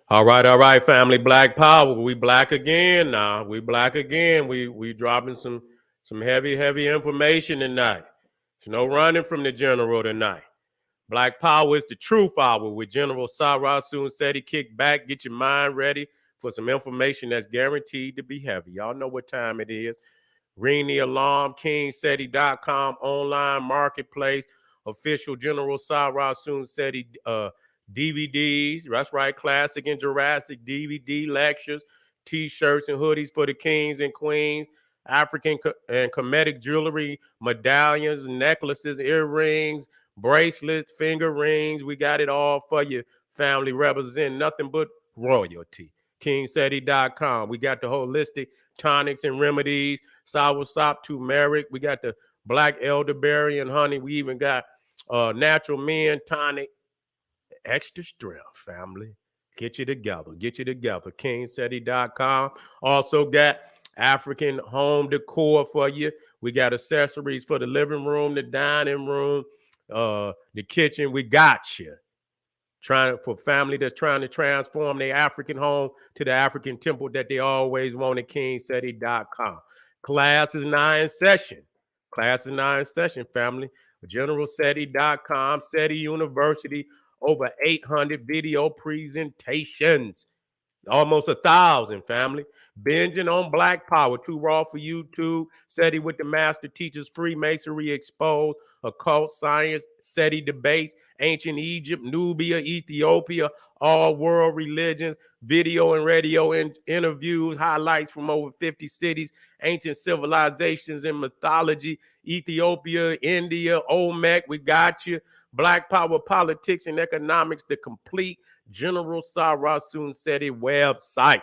All right, family. Black Power. We black again now. We black again. We dropping some heavy information tonight. There's no running from the general tonight. Black Power is the truth hour with General Sarah Soon said he kick back, get your mind ready for some information that's guaranteed to be heavy. Y'all know what time it is. Ring the alarm, KingSeti.com, online marketplace, official General Sarah Soon Seti DVDs. That's right, classic and Jurassic DVD lectures, t-shirts and hoodies for the kings and queens, African and Kemetic jewelry, medallions, necklaces, earrings, bracelets, finger rings. We got it all for you, family, representing nothing but royalty. KingSeti.com. We got the holistic tonics and remedies, soursop, turmeric. We got the black elderberry and honey. We even got natural men tonic, extra strength, family. Get you together. Get you together. KingSeti.com. Also got African home decor for you. We got accessories for the living room, the dining room, the kitchen. We got you. Trying for family that's trying to transform their African home to the African temple that they always wanted. KingSeti.com. Class is now in session. Class is now in session, family. GeneralSeti.com, SETI University, over 800 video presentations. Almost 1,000, family. Binging on Black Power, too raw for YouTube. SETI with the master teachers, Freemasonry exposed, occult science, SETI debates, ancient Egypt, Nubia, Ethiopia, all world religions, video and radio interviews, highlights from over 50 cities, ancient civilizations and mythology, Ethiopia, India, Olmec, we got you. Black Power politics and economics, the complete General Sarah Soon Seti website.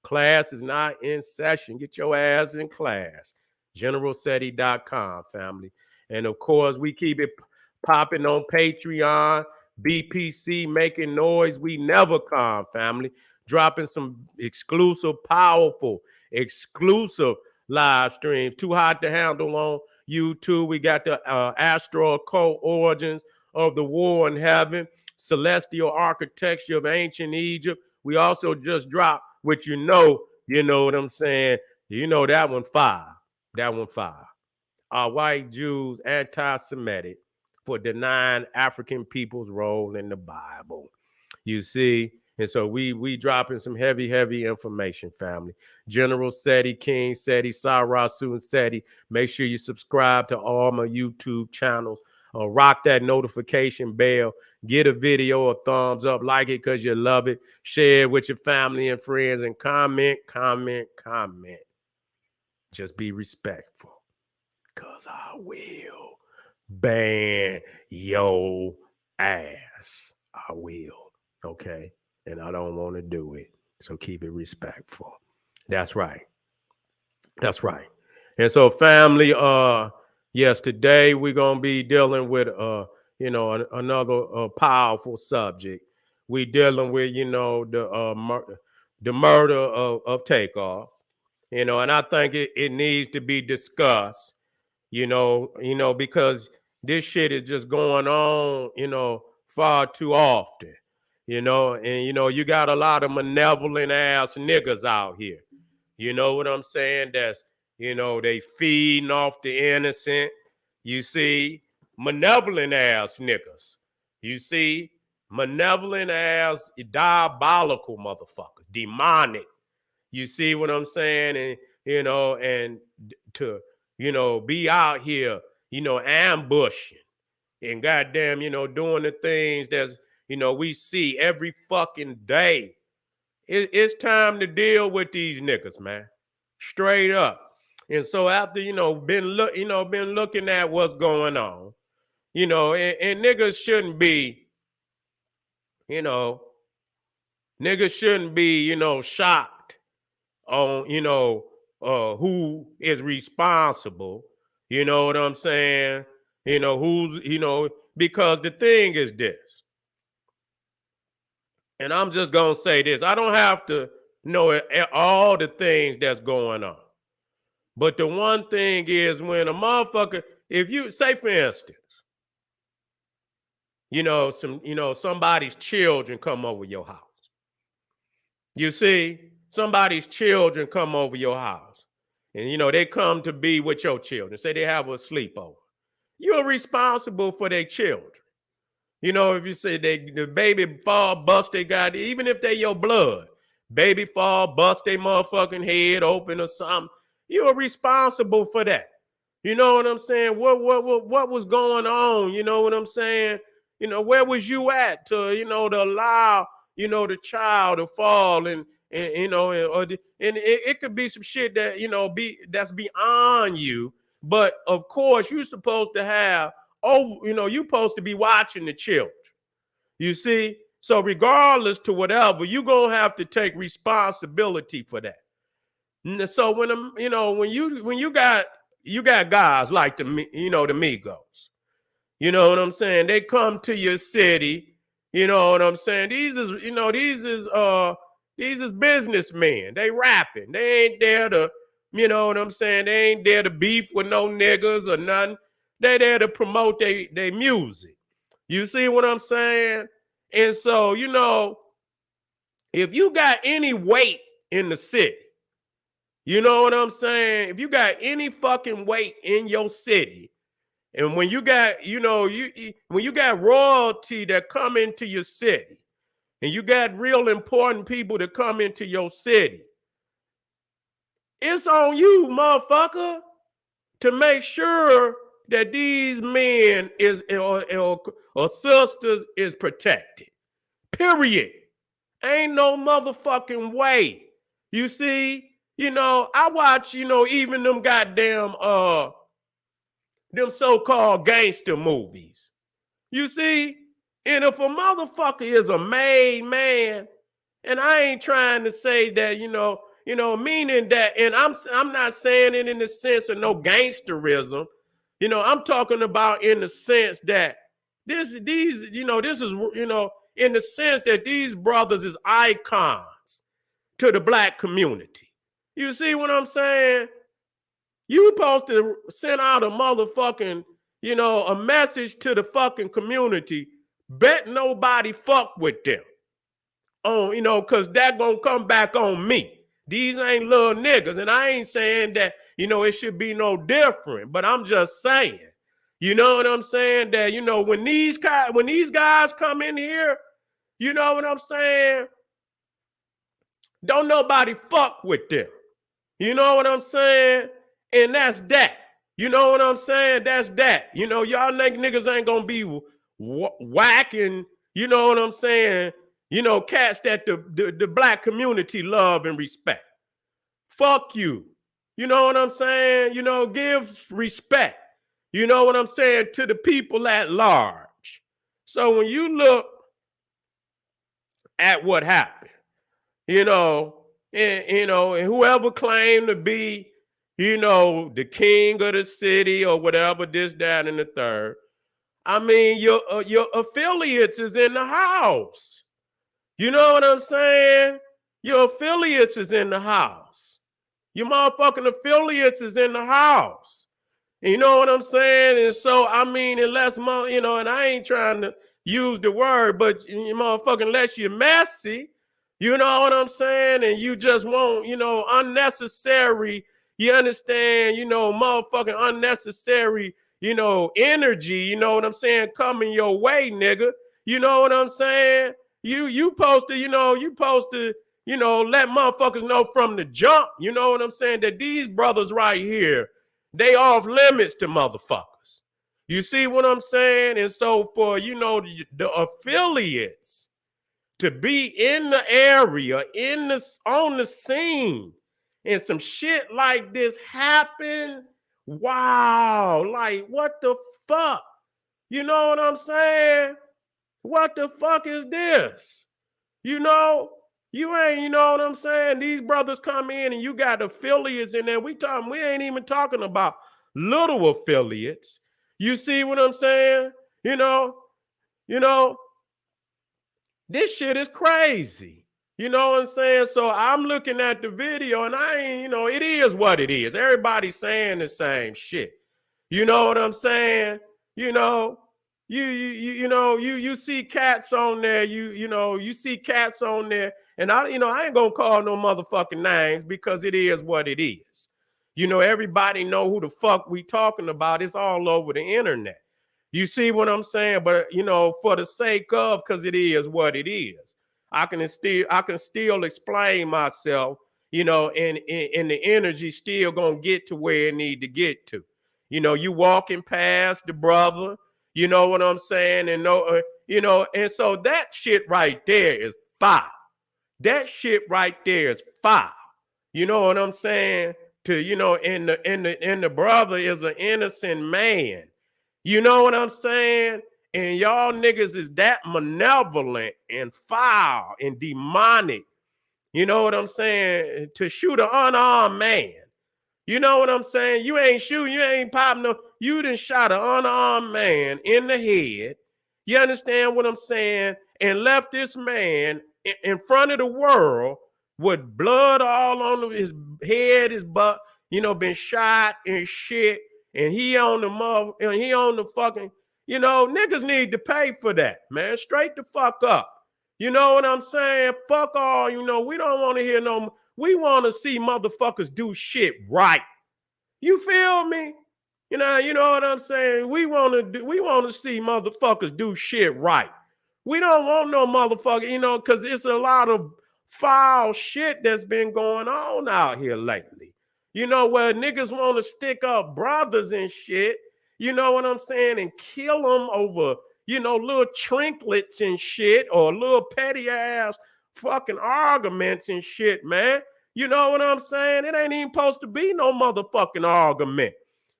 Class is not in session. Get your ass in class. GeneralSeti.com, family. And of course, we keep it popping on Patreon, BPC, making noise. We never come, family. Dropping some exclusive, powerful, exclusive live streams. Too hot to handle on YouTube. We got the Astro Occult Origins of the War in Heaven, Celestial Architecture of Ancient Egypt. We also just dropped, which you know what I'm saying. You know that one fire. That one fire. Are white Jews anti-Semitic for denying African people's role in the Bible? You see, and so we dropping some heavy information, family. General Seti, King Seti, Sarah Soon Seti. Make sure you subscribe to all my YouTube channels. Rock that notification bell. Get a video a thumbs up. Like it because you love it. Share it with your family and friends. And comment. Just be respectful. Because I will ban your ass. I will. Okay? And I don't want to do it. So keep it respectful. That's right. That's right. And so, family, yes, today we're gonna be dealing with another powerful subject. We dealing with the murder of Takeoff. And I think it needs to be discussed. Because this shit is just going on, far too often. And you got a lot of malevolent ass niggas out here. You know what I'm saying? That's they feeding off the innocent. You see, malevolent ass niggas. You see, malevolent ass diabolical motherfuckers, demonic. You see what I'm saying? And and to be out here, ambushing and goddamn, doing the things that's we see every fucking day. It's time to deal with these niggas, man. Straight up. And so after been looking at what's going on, and niggas shouldn't be, niggas shouldn't be, shocked on, who is responsible. You know what I'm saying? Who's, because the thing is this. And I'm just going to say this. I don't have to know all the things that's going on. But the one thing is when a motherfucker, if you say for instance, somebody's children come over your house. You see, somebody's children come over your house and, they come to be with your children. Say they have a sleepover. You're responsible for their children. If you say the baby fall, bust they got, even if they your blood, baby fall, bust their motherfucking head open or something, you're responsible for that. You know what I'm saying? What was going on? You know what I'm saying? Where was you at to allow, the child to fall and it could be some shit that, that's beyond you. But of course, you're supposed to have, you're supposed to be watching the children. You see? So regardless to whatever, you're going to have to take responsibility for that. So when you got guys like the Migos, you know what I'm saying? They come to your city, you know what I'm saying? These is businessmen. They rapping. They ain't there to, you know what I'm saying? They ain't there to beef with no niggas or nothing. They there to promote their music. You see what I'm saying? And so, if you got any weight in the city, you know what I'm saying? If you got any fucking weight in your city, and when you got, when you got royalty that come into your city, and you got real important people that come into your city, it's on you, motherfucker, to make sure that these men or sisters is protected. Period. Ain't no motherfucking way. You see, I watch, even them goddamn them so-called gangster movies. You see, and if a motherfucker is a made man, and I ain't trying to say that, meaning that, and I'm not saying it in the sense of no gangsterism. I'm talking about in the sense that this is, in the sense that these brothers is icons to the black community. You see what I'm saying? You supposed to send out a motherfucking, a message to the fucking community. Bet nobody fuck with them. Cause that gonna come back on me. These ain't little niggas. And I ain't saying that, it should be no different, but I'm just saying, you know what I'm saying? That, when these guys come in here, you know what I'm saying? Don't nobody fuck with them. You know what I'm saying? And that's that. You know what I'm saying? That's that. Y'all niggas ain't gonna be whacking, you know what I'm saying? Cats that the black community love and respect. Fuck you. You know what I'm saying? Give respect. You know what I'm saying? To the people at large. So when you look at what happened, and whoever claimed to be, the king of the city or whatever, this, that, and the third. I mean, your affiliates is in the house. You know what I'm saying? Your affiliates is in the house. Your motherfucking affiliates is in the house. You know what I'm saying? And so, I mean, unless, and I ain't trying to use the word, but unless you're messy, you know what I'm saying? And you just want, unnecessary, you understand, motherfucking unnecessary, energy, you know what I'm saying, coming your way, nigga. You know what I'm saying? You supposed to, let motherfuckers know from the jump, you know what I'm saying, that these brothers right here, they off limits to motherfuckers. You see what I'm saying? And so for, the affiliates to be in the area, on the scene, and some shit like this happen, wow, like what the fuck? You know what I'm saying? What the fuck is this? You ain't, you know what I'm saying? These brothers come in and you got affiliates in there. We ain't even talking about little affiliates. You see what I'm saying? This shit is crazy. You know what I'm saying? So I'm looking at the video and I ain't, it is what it is. Everybody's saying the same shit. You know what I'm saying? You see cats on there. You see cats on there, and I ain't gonna call no motherfucking names because it is what it is. Everybody know who the fuck we talking about. It's all over the internet. You see what I'm saying? But for the sake of, because it is what it is, I can still explain myself. And the energy still gonna get to where it need to get to. You walking past the brother. You know what I'm saying? And and so that shit right there is foul. That shit right there is foul. You know what I'm saying? And the brother is an innocent man. You know what I'm saying? And y'all niggas is that malevolent and foul and demonic. You know what I'm saying? To shoot an unarmed man. You know what I'm saying? You ain't shooting, you ain't popping no. You done shot an unarmed man in the head. You understand what I'm saying? And left this man in front of the world with blood all on his head, his butt, been shot and shit. And he on the fucking, niggas need to pay for that, man. Straight the fuck up. You know what I'm saying? Fuck all, we don't want to hear no. We want to see motherfuckers do shit right. You feel me? You know what I'm saying? We want to see motherfuckers do shit right. We don't want no motherfucker, because it's a lot of foul shit that's been going on out here lately. Where niggas want to stick up brothers and shit, you know what I'm saying, and kill them over, little trinkets and shit, or little petty ass fucking arguments and shit, man. You know what I'm saying? It ain't even supposed to be no motherfucking argument.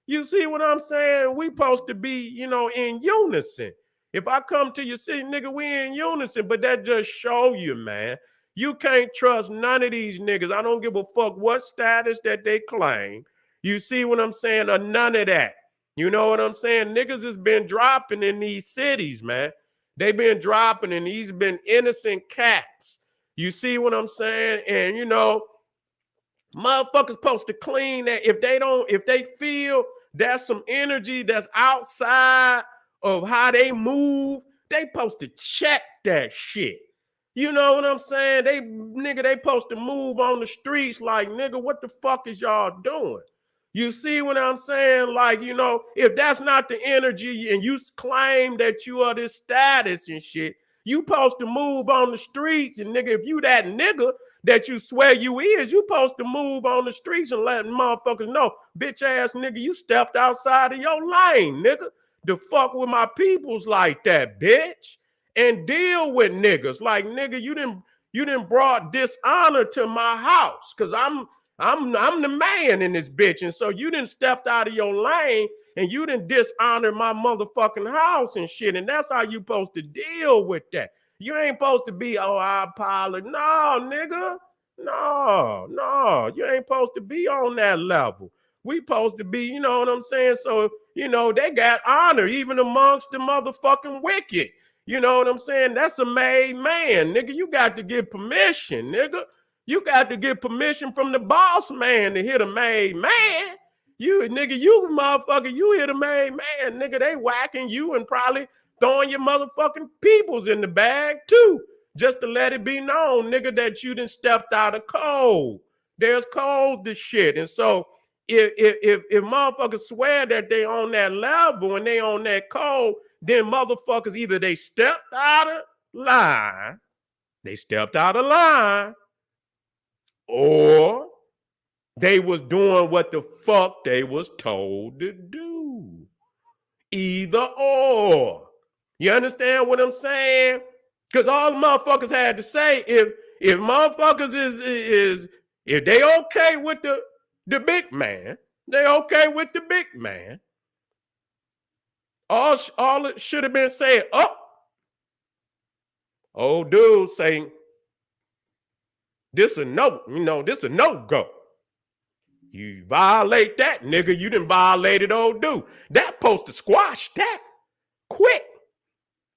You see what I'm saying? We supposed to be, in unison. If I come to your city, nigga, we in unison, but that just show you, man. You can't trust none of these niggas. I don't give a fuck what status that they claim. You see what I'm saying? Or none of that. You know what I'm saying? Niggas has been dropping in these cities, man. They been dropping, and these been innocent cats. You see what I'm saying? And, motherfuckers supposed to clean that. If they feel there's some energy that's outside of how they move, they supposed to check that shit. You know what I'm saying? They supposed to move on the streets like, nigga, what the fuck is y'all doing? You see what I'm saying? Like, if that's not the energy and you claim that you are this status and shit, you supposed to move on the streets. And nigga, if you that nigga that you swear you is, you supposed to move on the streets and let motherfuckers know, bitch ass nigga, you stepped outside of your lane, nigga. To fuck with my peoples like that, bitch. And deal with niggas. Like, nigga, you didn't brought dishonor to my house. Cause I'm the man in this bitch. And so you didn't stepped out of your lane and you didn't dishonor my motherfucking house and shit. And that's how you supposed to deal with that. You ain't supposed to be, oh, I apologize. No, nigga. No. You ain't supposed to be on that level. We supposed to be, you know what I'm saying? So, they got honor even amongst the motherfucking wicked. You know what I'm saying? That's a made man, nigga. You got to get permission, nigga. You got to get permission from the boss man to hit a made man. You motherfucker, you hit a made man, nigga. They whacking you and probably throwing your motherfucking peoples in the bag too, just to let it be known, nigga, that you done stepped out of code. There's code to shit. And so if motherfuckers swear that they on that level and they on that code, then motherfuckers either they stepped out of line, or they was doing what the fuck they was told to do. Either or. You understand what I'm saying? Because all the motherfuckers had to say, if motherfuckers is if they okay with the big man, they okay with the big man. All it should have been said, old dude saying, this a no-go. You violate that, nigga, you done violated old dude. That supposed to squash that quick.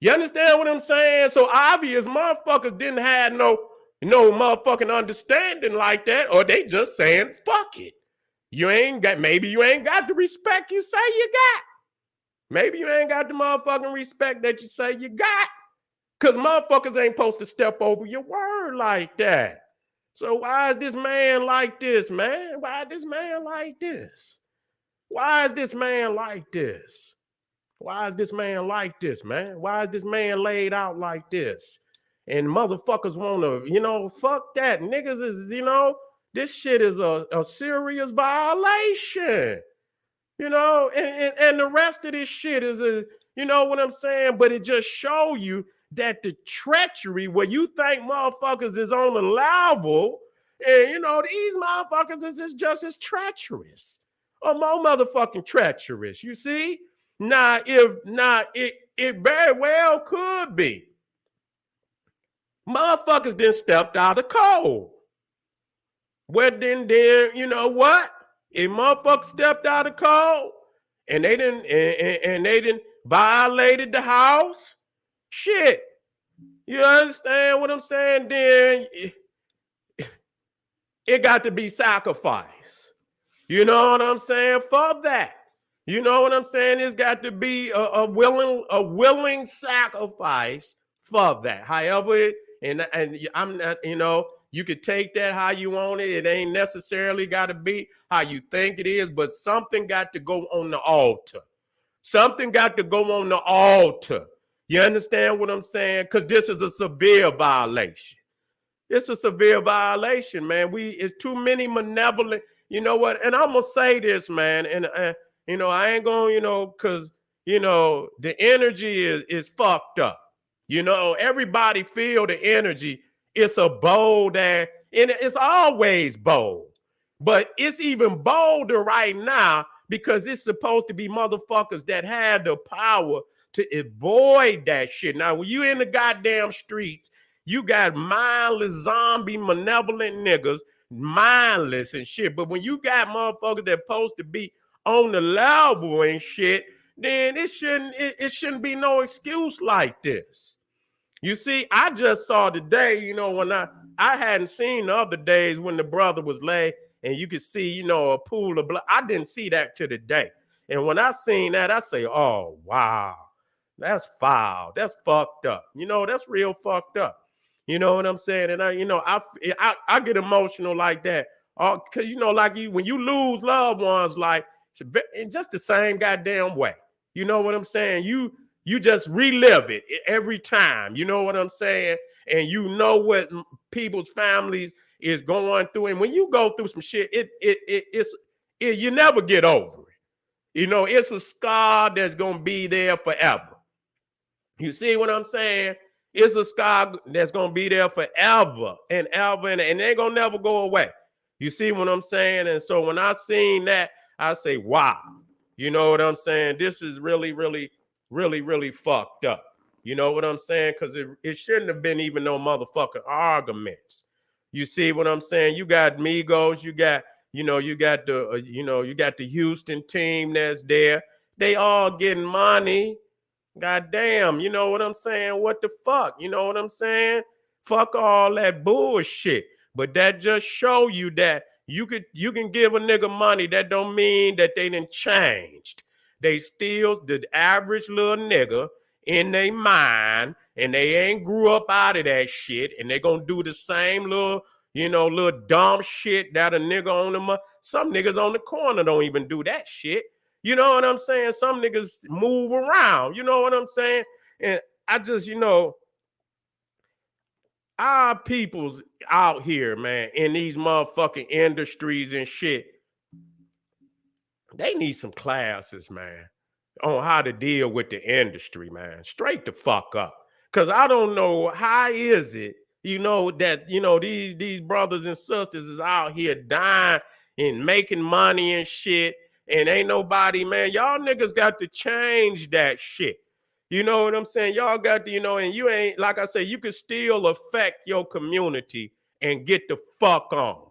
You understand what I'm saying? So obvious motherfuckers didn't have no motherfucking understanding like that, or they just saying, fuck it. Maybe you ain't got the respect you say you got. Maybe you ain't got the motherfucking respect that you say you got. Because motherfuckers ain't supposed to step over your word like that. So why is this man like this, man? Why is this man like this? Why is this man like this? Why is this man like this, man? Why is this man laid out like this? And motherfuckers want to, fuck that. Niggas is, this shit is a serious violation. And the rest of this shit is you know what I'm saying? But it just show you that the treachery where you think motherfuckers is on the level, and these motherfuckers is just as treacherous or more motherfucking treacherous. You see? It very well could be. Motherfuckers then stepped out of code. Well, then, you know what? If motherfuckers stepped out of code and they didn't violated the house, shit. You understand what I'm saying? Then it got to be sacrificed. You know what I'm saying? For that. You know what I'm saying? It's got to be a willing sacrifice for that. However, and I'm not, you could take that how you want it. It ain't necessarily got to be how you think it is, but something got to go on the altar. Something got to go on the altar. You understand what I'm saying? Because this is a severe violation. It's a severe violation, man. It's too many malevolent. You know what? And I'm gonna say this, man. And I ain't gonna, because the energy is fucked up. Everybody feel the energy. It's a bold and it's always bold, but it's even bolder right now because it's supposed to be motherfuckers that had the power to avoid that shit. Now, when you in the goddamn streets, you got mindless zombie malevolent niggas, mindless and shit. But when you got motherfuckers that supposed to be on the level and shit, then it shouldn't be no excuse like this. You see, I just saw today, when I hadn't seen the other days when the brother was laid and you could see, a pool of blood. I didn't see that to the day. And when I seen that, I say, oh, wow, that's foul. That's fucked up. That's real fucked up. You know what I'm saying? And I get emotional like that. Because, when you lose loved ones, like, it's just the same goddamn way. You know what I'm saying? You just relive it every time. You know what I'm saying? And you know what people's families is going through. And when you go through some shit, you never get over it. It's a scar that's going to be there forever. You see what I'm saying? It's a scar that's going to be there forever and ever, and they're going to never go away. You see what I'm saying? And so when I seen that, I say, wow. You know what I'm saying? This is really, really, really, really fucked up. You know what I'm saying? Because it shouldn't have been even no motherfucking arguments. You see what I'm saying? You got Migos, you got the Houston team that's there. They all getting money. God damn, you know what I'm saying? What the fuck? You know what I'm saying? Fuck all that bullshit. But that just show you that you can give a nigga money. That don't mean that they done changed. They still the average little nigga in their mind, and they ain't grew up out of that shit, and they gonna do the same little dumb shit that a nigga on the some niggas on the corner don't even do that shit. You know what I'm saying? Some niggas move around. You know what I'm saying? And I just, our people's out here, man, in these motherfucking industries and shit, they need some classes, man, on how to deal with the industry, man. Straight the fuck up. Because I don't know how is it, that, these brothers and sisters is out here dying and making money and shit. And ain't nobody, man, y'all niggas got to change that shit. You know what I'm saying? Y'all got to, and you ain't, like I say, you can still affect your community and get the fuck on.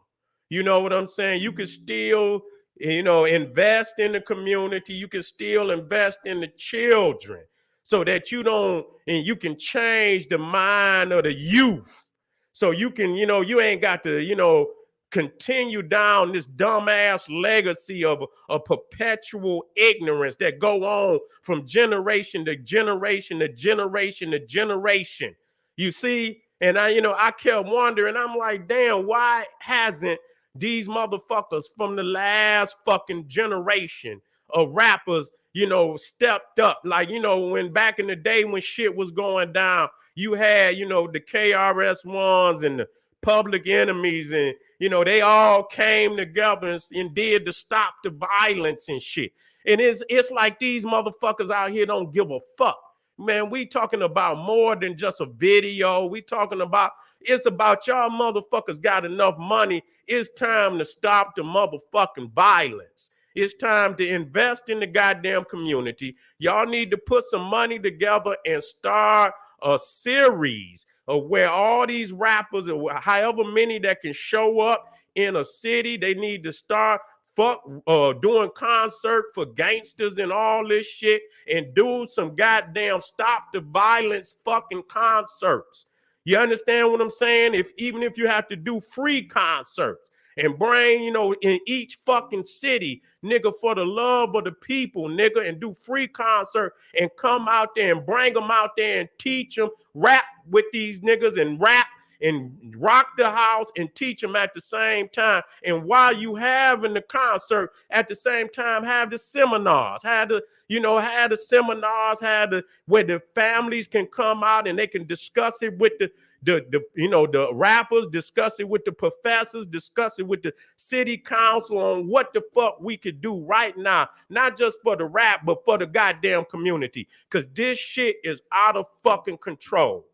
You know what I'm saying? You can still, invest in the community. You can still invest in the children so that you can change the mind of the youth. So you can, you ain't got to, continue down this dumbass legacy of a perpetual ignorance that go on from generation to generation to generation to generation. You see? And I kept wondering, I'm like, damn, why hasn't these motherfuckers from the last fucking generation of rappers, stepped up? Like, when back in the day when shit was going down, you had, the KRS ones and the Public Enemies, and they all came together and did to stop the violence and shit. And it's like these motherfuckers out here don't give a fuck. Man, we talking about more than just a video. We talking about, it's about y'all motherfuckers got enough money. It's time to stop the motherfucking violence. It's time to invest in the goddamn community. Y'all need to put some money together and start a series of where all these rappers, or however many that can show up in a city, they need to start doing concert for gangsters and all this shit, and do some goddamn stop the violence fucking concerts. You understand what I'm saying? Even if you have to do free concerts and bring, in each fucking city, nigga, for the love of the people, nigga, and do free concert and come out there and bring them out there and teach them, rap with these niggas and rap and rock the house and teach them at the same time. And while you having the concert, at the same time, have the seminars, have the seminars, where the families can come out and they can discuss it with the rappers, discuss it with the professors, discuss it with the city council on what the fuck we could do right now, not just for the rap, but for the goddamn community. Because this shit is out of fucking control.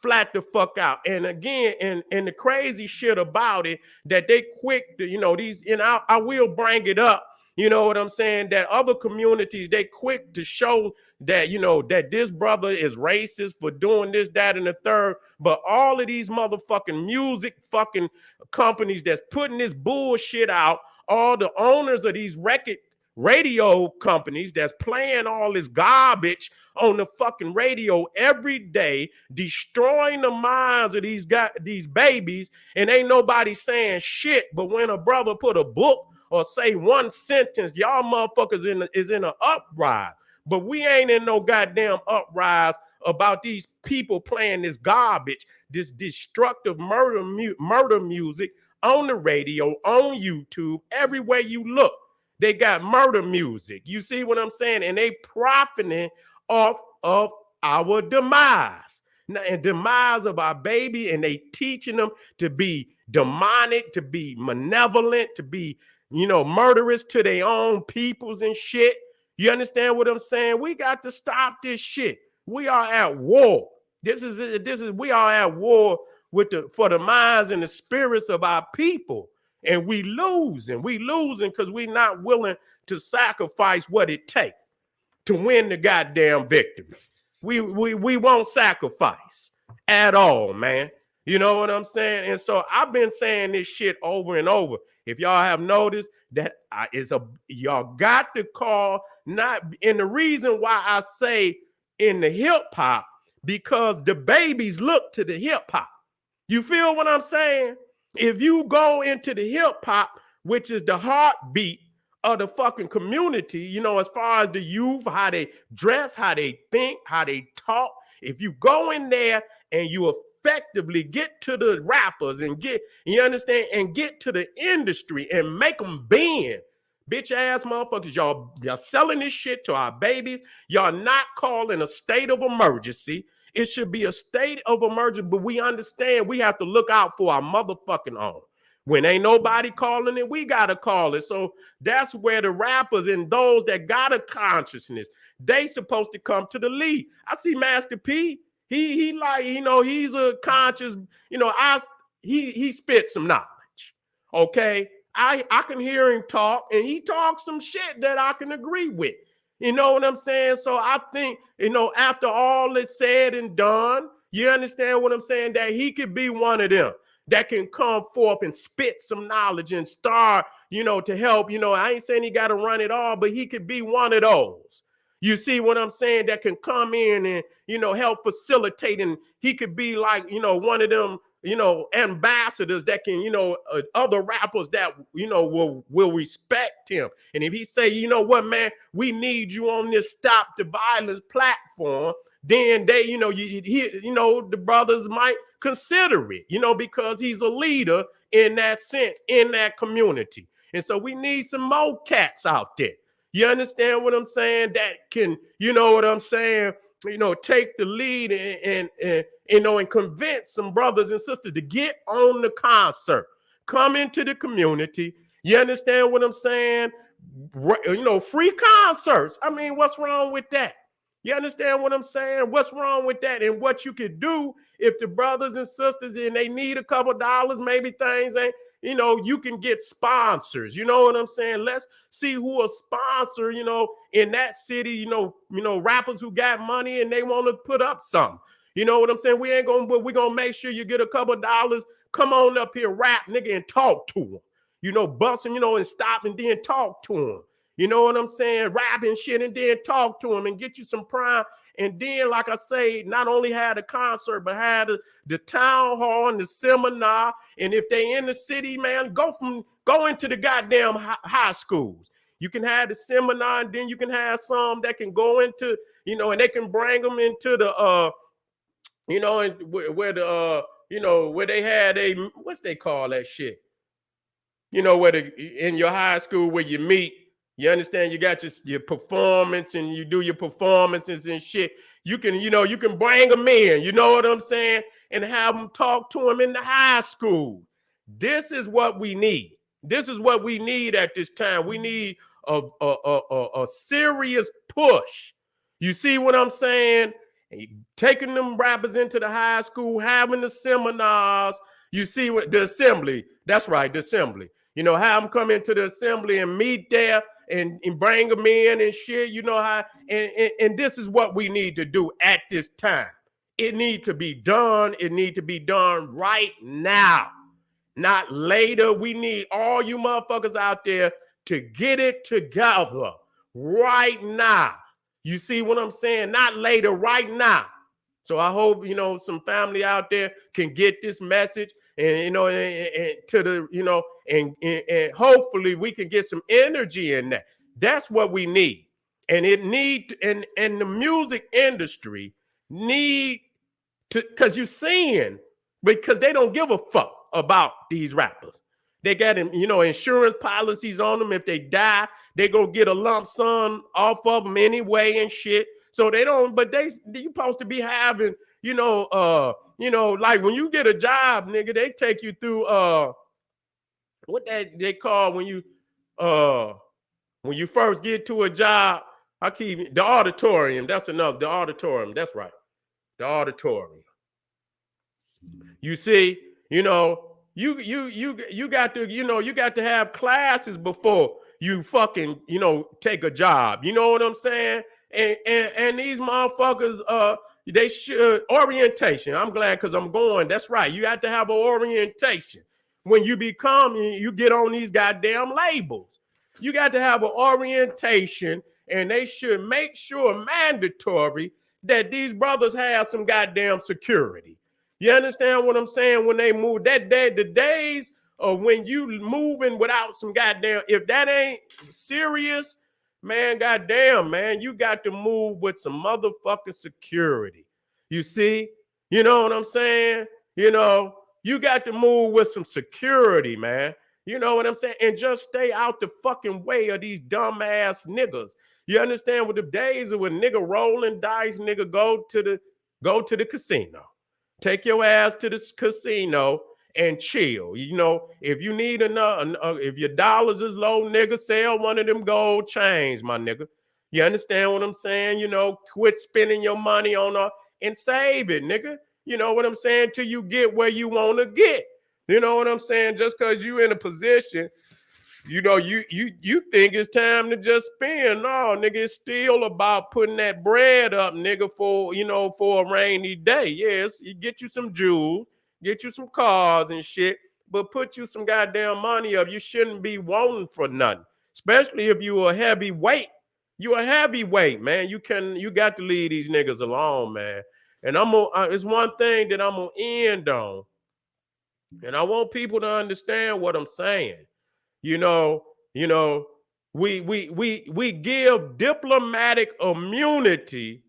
Flat the fuck out. And again, and the crazy shit about it, that they quick to, these, and I will bring it up, you know what I'm saying, that other communities, they quick to show that, that this brother is racist for doing this, that, and the third. But all of these motherfucking music fucking companies that's putting this bullshit out, all the owners of these radio companies that's playing all this garbage on the fucking radio every day, destroying the minds of these babies, and ain't nobody saying shit. But when a brother put a book or say one sentence, y'all motherfuckers is in an uprise. But we ain't in no goddamn uprise about these people playing this garbage, this destructive murder music on the radio, on YouTube, everywhere you look. They got murder music. You see what I'm saying? And they profiting off of our demise. And demise of our baby, and they teaching them to be demonic, to be malevolent, to be, murderous to their own peoples and shit. You understand what I'm saying? We got to stop this shit. We are at war. We are at war for the minds and the spirits of our people. And we losing because we're not willing to sacrifice what it takes to win the goddamn victory. We won't sacrifice at all, man. You know what I'm saying? And so I've been saying this shit over and over. If y'all have noticed that y'all got to call, not, and the reason why I say in the hip hop, because the babies look to the hip hop. You feel what I'm saying? If you go into the hip hop, which is the heartbeat of the fucking community, as far as the youth, how they dress, how they think, how they talk, if you go in there and you effectively get to the rappers and get to the industry and make them bend, bitch ass motherfuckers, y'all selling this shit to our babies. Y'all not calling a state of emergency. It should be a state of emergency, but we understand we have to look out for our motherfucking own. When ain't nobody calling it, we got to call it. So that's where the rappers and those that got a consciousness, they supposed to come to the lead. I see Master P. He like, he's a conscious, he spits some knowledge. Okay. I can hear him talk, and he talks some shit that I can agree with. You know what I'm saying? So I think, after all is said and done, you understand what I'm saying? That he could be one of them that can come forth and spit some knowledge and start, to help. I ain't saying he got to run it all, but he could be one of those. You see what I'm saying? That can come in and, help facilitate. And he could be like, one of them, ambassadors that can, other rappers that, will respect him. And if he say, you know what, man, we need you on this Stop the Violence platform, then they, the brothers might consider it, because he's a leader in that sense, in that community. And so we need some more cats out there. You understand what I'm saying? That can, take the lead and convince some brothers and sisters to get on the concert, come into the community. You understand what I'm saying? Free concerts. I mean, what's wrong with that? You understand what I'm saying? What's wrong with that? And what you could do if the brothers and sisters and they need a couple dollars, maybe things ain't, you can get sponsors. You know what I'm saying? Let's see who a sponsor, in that city, rappers who got money and they want to put up something. You know what I'm saying? We're going to make sure you get a couple dollars. Come on up here, rap, nigga, and talk to them. Bust them, and stop and then talk to them. You know what I'm saying? Rap and shit and then talk to them and get you some prime. And then, like I say, not only had a concert, but had the town hall and the seminar. And if they in the city, man, go into the goddamn high schools. You can have the seminar, and then you can have some that can go into, and they can bring them into the, and where the, where they had what's they call that shit? Where in your high school where you meet. You understand? You got your performance and you do your performances and shit. You can, you can bring them in, you know what I'm saying? And have them talk to them in the high school. This is what we need. This is what we need at this time. We need a serious push. You see what I'm saying? Taking them rappers into the high school, having the seminars. You see what the assembly, that's right, the assembly. Have them come into the assembly and meet there. And bring them in and shit, and this is what we need to do at this time. It needs to be done. It needs to be done right now, not later. We need all you motherfuckers out there to get it together right now. You see what I'm saying? Not later, right now. So I hope, some family out there can get this message and, and to the, and hopefully we can get some energy in that. That's what we need. And and the music industry need to, because you're seeing, because they don't give a fuck about these rappers. They got, insurance policies on them. If they die, they go get a lump sum off of them anyway and shit. So they don't, but you supposed to be having, like when you get a job, nigga, they take you through what that they call when you first get to a job. The auditorium. That's enough. The auditorium. That's right. The auditorium. You see, you got to, you got to have classes before you fucking, take a job. You know what I'm saying? And these motherfuckers, they should orientation. I'm glad because I'm going. That's right. You have to have an orientation. When you get on these goddamn labels. You got to have an orientation, and they should make sure mandatory that these brothers have some goddamn security. You understand what I'm saying? When they move that day, the days of when you moving without some goddamn, if that ain't serious, man, goddamn, man, you got to move with some motherfucking security. You see? You know what I'm saying? You got to move with some security, man. You know what I'm saying? And just stay out the fucking way of these dumbass niggas. You understand what the days of when nigga rolling dice, nigga go to the casino. Take your ass to the casino and chill. If you need if your dollars is low, nigga, sell one of them gold chains, my nigga. You understand what I'm saying? Quit spending your money on and save it, nigga. You know what I'm saying? Till you get where you want to get. You know what I'm saying? Just because you in a position, you think it's time to just spend. No, nigga, it's still about putting that bread up, nigga, for a rainy day. Yes, you get you some jewels, get you some cars and shit, but put you some goddamn money up. You shouldn't be wanting for nothing, especially if you a heavyweight. You a heavyweight, man. You got to leave these niggas alone, man. And it's one thing that I'm gonna end on. And I want people to understand what I'm saying. You know, you know, we give diplomatic immunity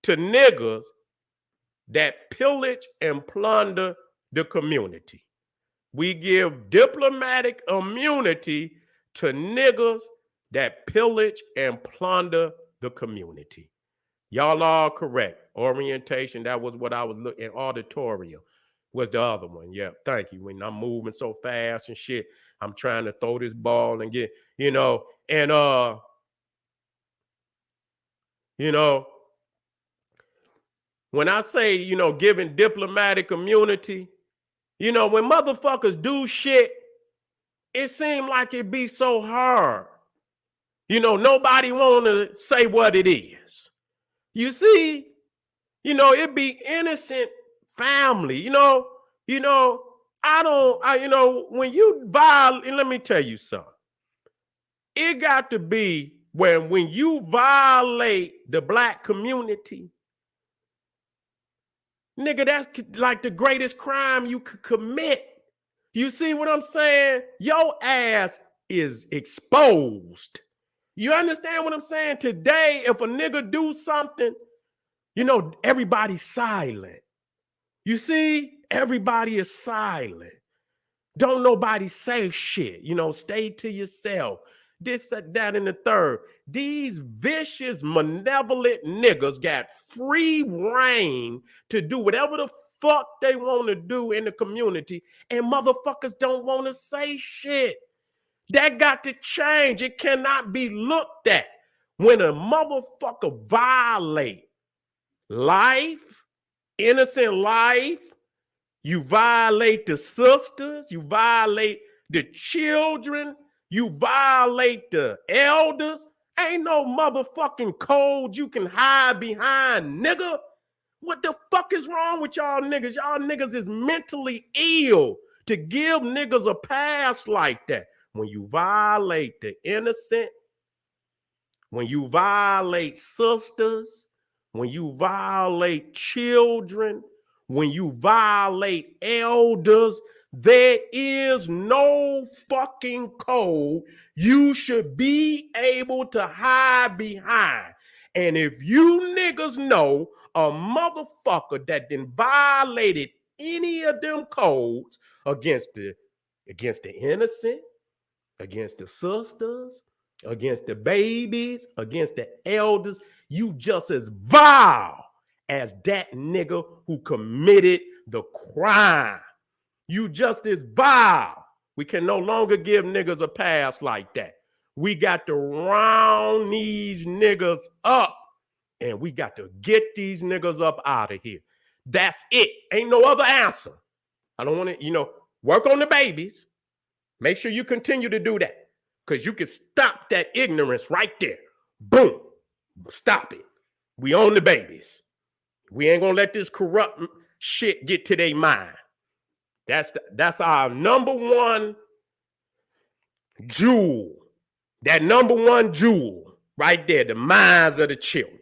to niggas that pillage and plunder the community. We give diplomatic immunity to niggas that pillage and plunder the community. Y'all are correct. Orientation, that was what I was looking. Auditorium was the other one. Yeah, thank you. When I'm moving so fast and shit, I'm trying to throw this ball and get, and you know, when I say, giving diplomatic immunity, when motherfuckers do shit, it seems like it be so hard. Nobody want to say what it is. You see, it be innocent family. When you violate, let me tell you something. It got to be when you violate the black community, nigga, that's like the greatest crime you could commit. You see what I'm saying? Your ass is exposed. You understand what I'm saying? Today, if a nigga do something, everybody's silent. You see, everybody is silent. Don't nobody say shit. Stay to yourself. This, that, and the third. These vicious, malevolent niggas got free reign to do whatever the fuck they want to do in the community, and motherfuckers don't want to say shit. That got to change. It cannot be looked at when a motherfucker violate life, innocent life. You violate the sisters, you violate the children, you violate the elders. Ain't no motherfucking code you can hide behind, nigga. What the fuck is wrong with y'all niggas? Y'all niggas is mentally ill to give niggas a pass like that. When you violate the innocent, when you violate sisters, when you violate children, when you violate elders, there is no fucking code you should be able to hide behind. And if you niggas know a motherfucker that then violated any of them codes against the innocent, against the sisters, against the babies, against the elders, you just as vile as that nigga who committed the crime. You just as vile. We can no longer give niggas a pass like that. We got to round these niggas up, and we got to get these niggas up out of here. That's it. Ain't no other answer. I don't want to, work on the babies. Make sure you continue to do that, because you can stop that ignorance right there. Boom. Stop it. We own the babies. We ain't gonna let this corrupt shit get to their mind. That's our number one jewel. That number one jewel right there, the minds of the children.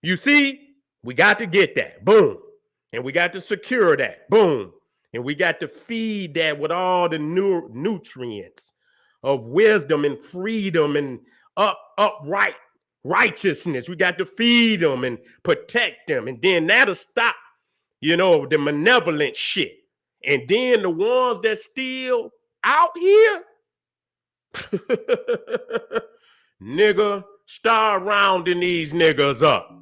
You see, we got to get that. Boom. And we got to secure that. Boom. And we got to feed that with all the nutrients of wisdom and freedom and upright righteousness. We got to feed them and protect them. And then that'll stop, the malevolent shit. And then the ones that still out here, nigga, start rounding these niggas up.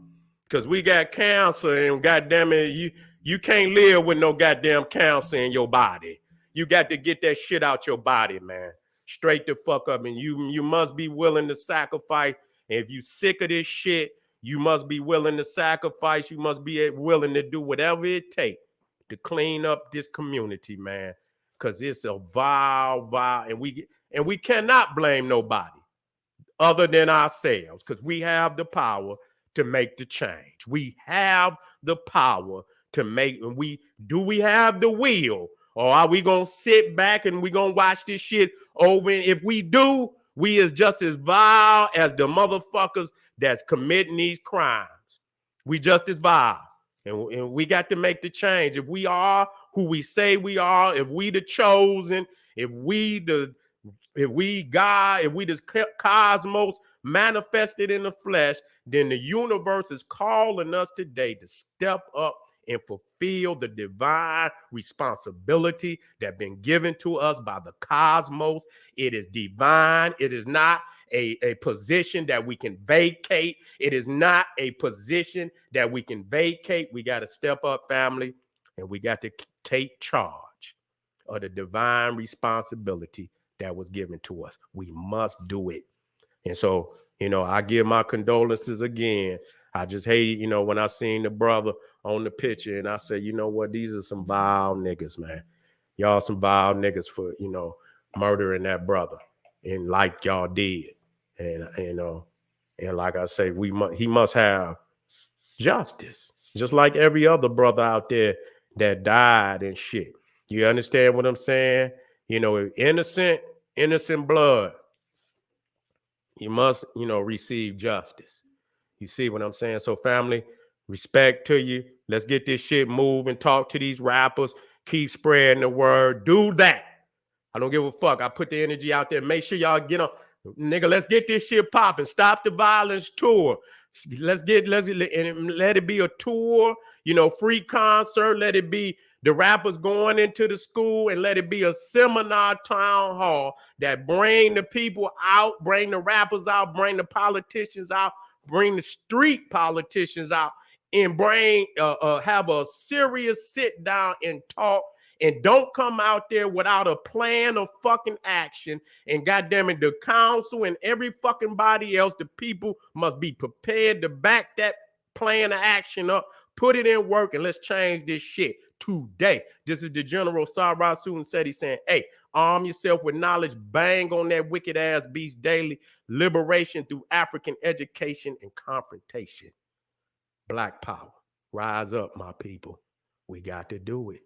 Because we got cancer, and goddamn it, you can't live with no goddamn cancer in your body. You got to get that shit out your body, man. Straight the fuck up. And you must be willing to sacrifice. And if you sick of this shit, you must be willing to sacrifice. You must be willing to do whatever it takes to clean up this community, man. Because it's a vile, and we cannot blame nobody other than ourselves, because we have the power to make the change. We have the power to make, and we have the will, or are we gonna sit back and we gonna watch this shit over? And if we do, we is just as vile as the motherfuckers that's committing these crimes. We just as vile, and we got to make the change. If we are who we say we are, if we the chosen, if we God, if we the cosmos manifested in the flesh, then the universe is calling us today to step up and fulfill the divine responsibility that been given to us by the cosmos. It is divine. It is not a position that we can vacate. It is not a position that we can vacate. We got to step up, family, and we got to take charge of the divine responsibility that was given to us. We must do it. And so, I give my condolences again. I just hate, when I seen the brother on the picture and I said, you know what, these are some vile niggas, man. Y'all some vile niggas for, murdering that brother and like y'all did. And, and like I say, he must have justice, just like every other brother out there that died and shit. You understand what I'm saying? Innocent blood, you must, receive justice. You see what I'm saying? So, family, respect to you. Let's get this shit moving. Talk to these rappers. Keep spreading the word. Do that. I don't give a fuck. I put the energy out there. Make sure y'all get on. Nigga, let's get this shit popping. Stop the violence tour. Let it be a tour, free concert. Let it be the rappers going into the school, and let it be a seminar town hall that bring the people out, bring the rappers out, bring the politicians out, bring the street politicians out, and have a serious sit down and talk. And don't come out there without a plan of fucking action. And goddamn it, the council and every fucking body else, the people must be prepared to back that plan of action up, put it in work, and let's change this shit today. This is the General Sarah Susan said, he's saying, hey, arm yourself with knowledge, bang on that wicked ass beast daily. Liberation through African education and confrontation. Black power. Rise up, my people. We got to do it.